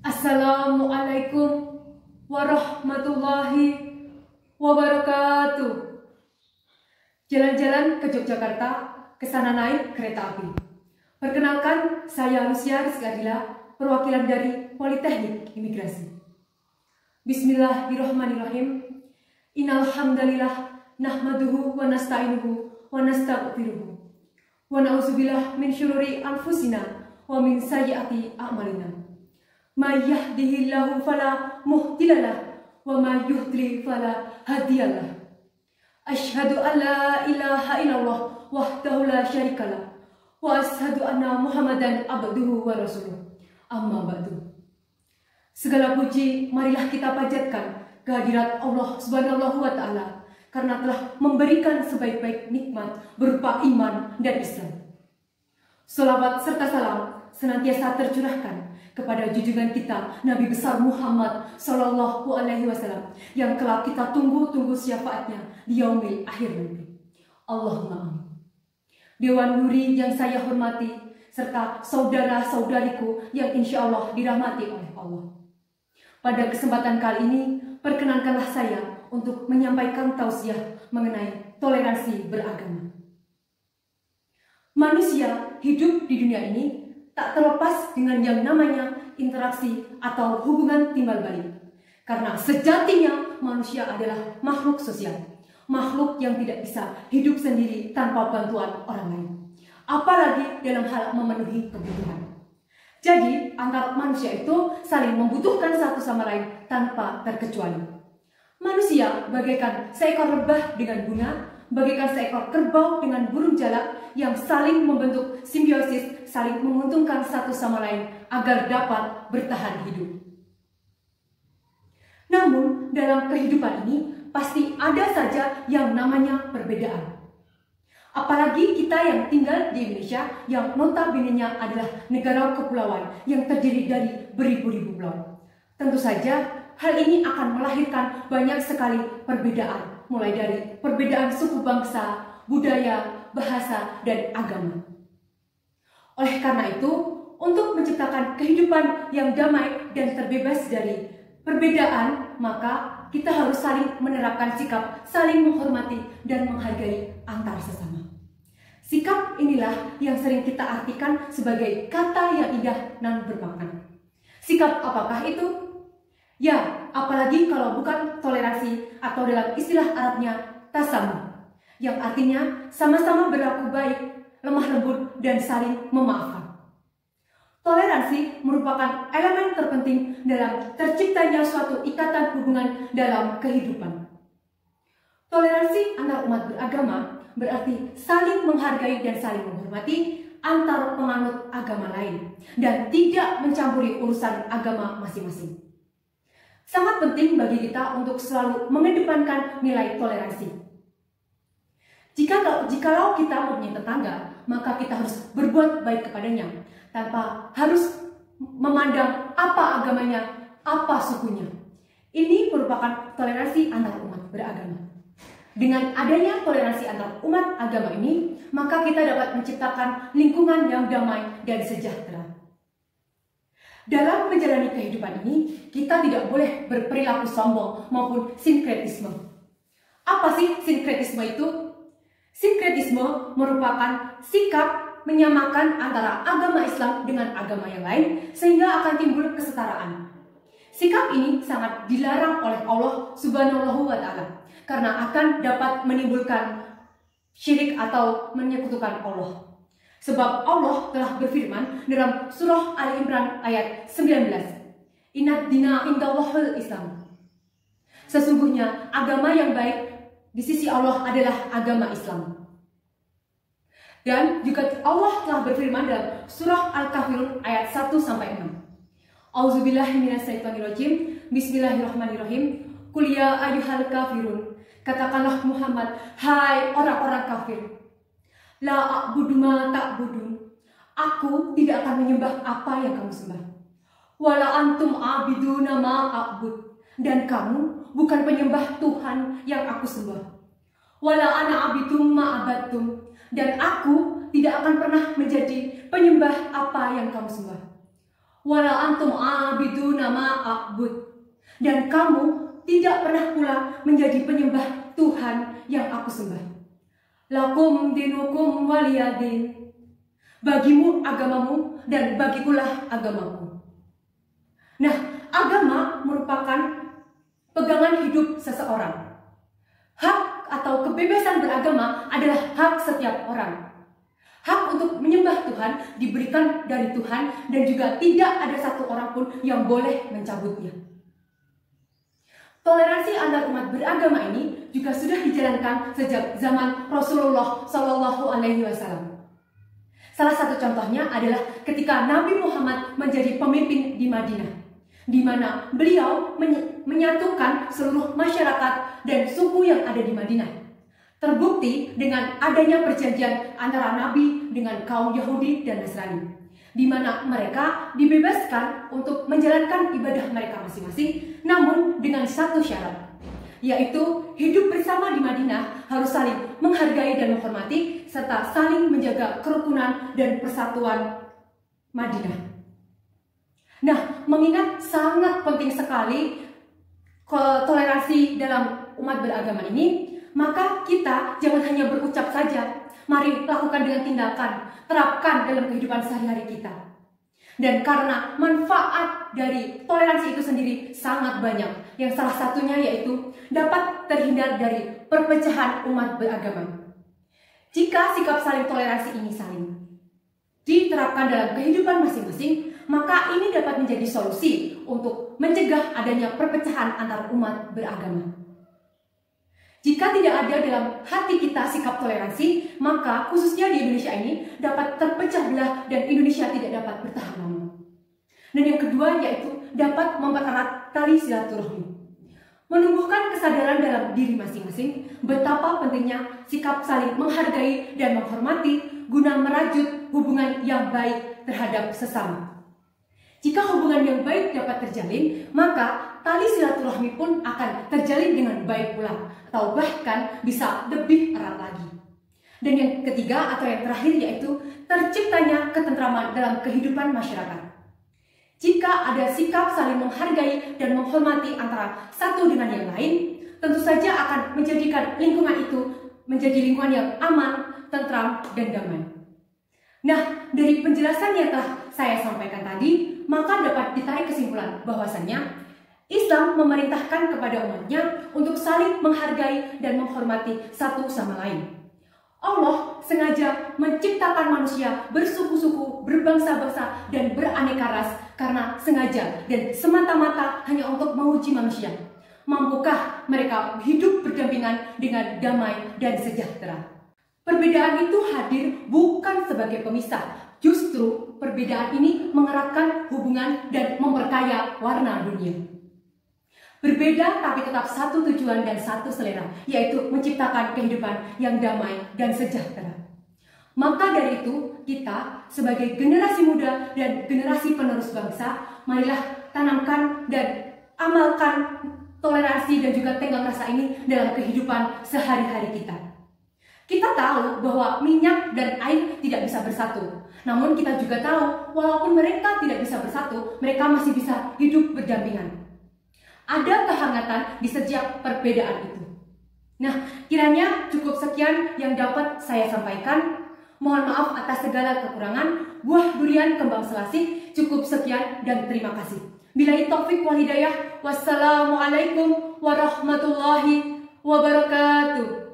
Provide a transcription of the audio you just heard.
Assalamualaikum warahmatullahi wabarakatuh. Jalan-jalan ke Yogyakarta, ke sana naik kereta api. Perkenalkan, saya Lucia Rizky Adila, perwakilan dari Politeknik Imigrasi. Bismillahirrahmanirrahim. Innal hamdalillah nahmaduhu wa nasta'inuhu wa nastaghfiruhu. Wa na'udzubillah min syururi anfusina wa min sayyiati a'malina. May yahdihillahu fala mudhillalah wa may yudlil fala hadiyalah. Asyhadu an la ilaha illallah wahdahu la syarikalah wa asyhadu anna Muhammadan abduhu wa rasuluh. Amma ba'du. Segala puji marilah kita panjatkan kehadirat Allah Subhanahu wa taala karena telah memberikan sebaik-baik nikmat berupa iman dan Islam. Salawat serta salam senantiasa tercurahkan kepada junjungan kita Nabi besar Muhammad Sallallahu Alaihi Wasallam yang kelak kita tunggu syafaatnya di yaumil akhir nanti. Allahumma amin. Dewan Nuri yang saya hormati serta saudara-saudariku yang insya Allah dirahmati oleh Allah. Pada kesempatan kali ini perkenankanlah saya untuk menyampaikan tausiah mengenai toleransi beragama. Manusia hidup di dunia ini tak terlepas dengan yang namanya interaksi atau hubungan timbal balik. Karena sejatinya manusia adalah makhluk sosial. Makhluk yang tidak bisa hidup sendiri tanpa bantuan orang lain. Apalagi dalam hal memenuhi kebutuhan. Jadi antar manusia itu saling membutuhkan satu sama lain tanpa terkecuali. Manusia bagaikan seekor lebah dengan bunga, bagaikan seekor kerbau dengan burung jalak yang saling membentuk simbiosis, saling menguntungkan satu sama lain agar dapat bertahan hidup. Namun, dalam kehidupan ini pasti ada saja yang namanya perbedaan. Apalagi kita yang tinggal di Indonesia yang notabene-nya adalah negara kepulauan yang terdiri dari beribu-ribu pulau. Tentu saja hal ini akan melahirkan banyak sekali perbedaan, mulai dari perbedaan suku bangsa, budaya, bahasa, dan agama. Oleh karena itu, untuk menciptakan kehidupan yang damai dan terbebas dari perbedaan, maka kita harus saling menerapkan sikap saling menghormati dan menghargai antar sesama. Sikap inilah yang sering kita artikan sebagai kata yang indah nan bermakna. Sikap apakah itu? Ya, apalagi kalau bukan toleransi atau dalam istilah Arabnya tasamuh, yang artinya sama-sama berlaku baik, lemah lembut, dan saling memaafkan. Toleransi merupakan elemen terpenting dalam terciptanya suatu ikatan hubungan dalam kehidupan. Toleransi antar umat beragama berarti saling menghargai dan saling menghormati antar penganut agama lain dan tidak mencampuri urusan agama masing-masing. Sangat penting bagi kita untuk selalu mengedepankan nilai toleransi. Jikalau kita mempunyai tetangga, maka kita harus berbuat baik kepadanya tanpa harus memandang apa agamanya, apa sukunya. Ini merupakan toleransi antar umat beragama. Dengan adanya toleransi antar umat agama ini, maka kita dapat menciptakan lingkungan yang damai dan sejahtera. Dalam menjalani kehidupan ini, kita tidak boleh berperilaku sombong maupun sinkretisme. Apa sih sinkretisme itu? Sinkretisme merupakan sikap menyamakan antara agama Islam dengan agama yang lain sehingga akan timbul kesetaraan. Sikap ini sangat dilarang oleh Allah Subhanahu wa taala karena akan dapat menimbulkan syirik atau menyekutukan Allah. Sebab Allah telah berfirman dalam surah Ali Imran ayat 19. Inna dina indallahil Islam. Sesungguhnya agama yang baik di sisi Allah adalah agama Islam. Dan juga Allah telah berfirman dalam surah Al-Kafirun ayat 1-6. Auzubillahi minasyaitonirrajim. Bismillahirrahmanirrahim. Qul ya ayyuhal kafirun. Katakanlah Muhammad, hai orang-orang kafir. La a'budu ma ta'budun. Aku tidak akan menyembah apa yang kamu sembah. Wala antum a'biduna ma a'bud. Dan kamu bukan penyembah Tuhan yang aku sembah. Wala ana a'bidum ma abadtum. Dan aku tidak akan pernah menjadi penyembah apa yang kamu sembah. wala antum abiduna ma a'bud. Dan kamu tidak pernah pula menjadi penyembah Tuhan yang aku sembah. Lakum dinukum waliyadin. Bagimu agamamu dan bagikulah agamaku. Nah, agama merupakan pegangan hidup seseorang. Hak atau kebebasan beragama adalah hak setiap orang. Hak untuk menyembah Tuhan diberikan dari Tuhan dan juga tidak ada satu orang pun yang boleh mencabutnya. Toleransi antar umat beragama ini juga sudah dijalankan sejak zaman Rasulullah Shallallahu Alaihi Wasallam. Salah satu contohnya adalah ketika Nabi Muhammad menjadi pemimpin di Madinah, di mana beliau menyatukan seluruh masyarakat dan suku yang ada di Madinah. Terbukti dengan adanya perjanjian antara Nabi dengan kaum Yahudi dan Nasrani, di mana mereka dibebaskan untuk menjalankan ibadah mereka masing-masing, namun dengan satu syarat, yaitu hidup bersama di Madinah harus saling menghargai dan menghormati, serta saling menjaga kerukunan dan persatuan Madinah. Nah, mengingat sangat penting sekali toleransi dalam umat beragama ini, maka kita jangan hanya berucap saja. Mari lakukan dengan tindakan, terapkan dalam kehidupan sehari-hari kita. Dan karena manfaat dari toleransi itu sendiri sangat banyak, yang salah satunya yaitu dapat terhindar dari perpecahan umat beragama. Jika sikap saling toleransi ini saling diterapkan dalam kehidupan masing-masing, maka ini dapat menjadi solusi untuk mencegah adanya perpecahan antar umat beragama. Jika tidak ada dalam hati kita sikap toleransi, maka khususnya di Indonesia ini dapat terpecah belah dan Indonesia tidak dapat bertahan lama. Dan yang kedua yaitu dapat mempererat tali silaturahmi. Menumbuhkan kesadaran dalam diri masing-masing betapa pentingnya sikap saling menghargai dan menghormati guna merajut hubungan yang baik terhadap sesama. Jika hubungan yang baik dapat terjalin, maka tali silaturahmi pun akan terjalin dengan baik pula, atau bahkan bisa lebih erat lagi. Dan yang ketiga atau yang terakhir yaitu terciptanya ketentraman dalam kehidupan masyarakat. Jika ada sikap saling menghargai dan menghormati antara satu dengan yang lain, tentu saja akan menjadikan lingkungan itu menjadi lingkungan yang aman, tentram, dan damai. Nah, dari penjelasan yang telah saya sampaikan tadi, maka dapat ditarik kesimpulan bahwasannya Islam memerintahkan kepada umatnya untuk saling menghargai dan menghormati satu sama lain. Allah sengaja menciptakan manusia bersuku-suku, berbangsa-bangsa, dan beraneka ras karena sengaja dan semata-mata hanya untuk menguji manusia. Mampukah mereka hidup berdampingan dengan damai dan sejahtera? Perbedaan itu hadir bukan sebagai pemisah. Justru perbedaan ini mengeratkan hubungan dan memperkaya warna dunia. Berbeda tapi tetap satu tujuan dan satu selera, yaitu menciptakan kehidupan yang damai dan sejahtera. Maka dari itu, kita sebagai generasi muda dan generasi penerus bangsa, marilah tanamkan dan amalkan toleransi dan juga tenggang rasa ini dalam kehidupan sehari-hari kita. Kita tahu bahwa minyak dan air tidak bisa bersatu. Namun kita juga tahu, walaupun mereka tidak bisa bersatu, mereka masih bisa hidup berdampingan. Ada kehangatan di setiap perbedaan itu. Nah, kiranya cukup sekian yang dapat saya sampaikan. Mohon maaf atas segala kekurangan. Buah durian kembang selasih. Cukup sekian dan terima kasih. Billahi taufik wal hidayah. Wassalamualaikum warahmatullahi wabarakatuh.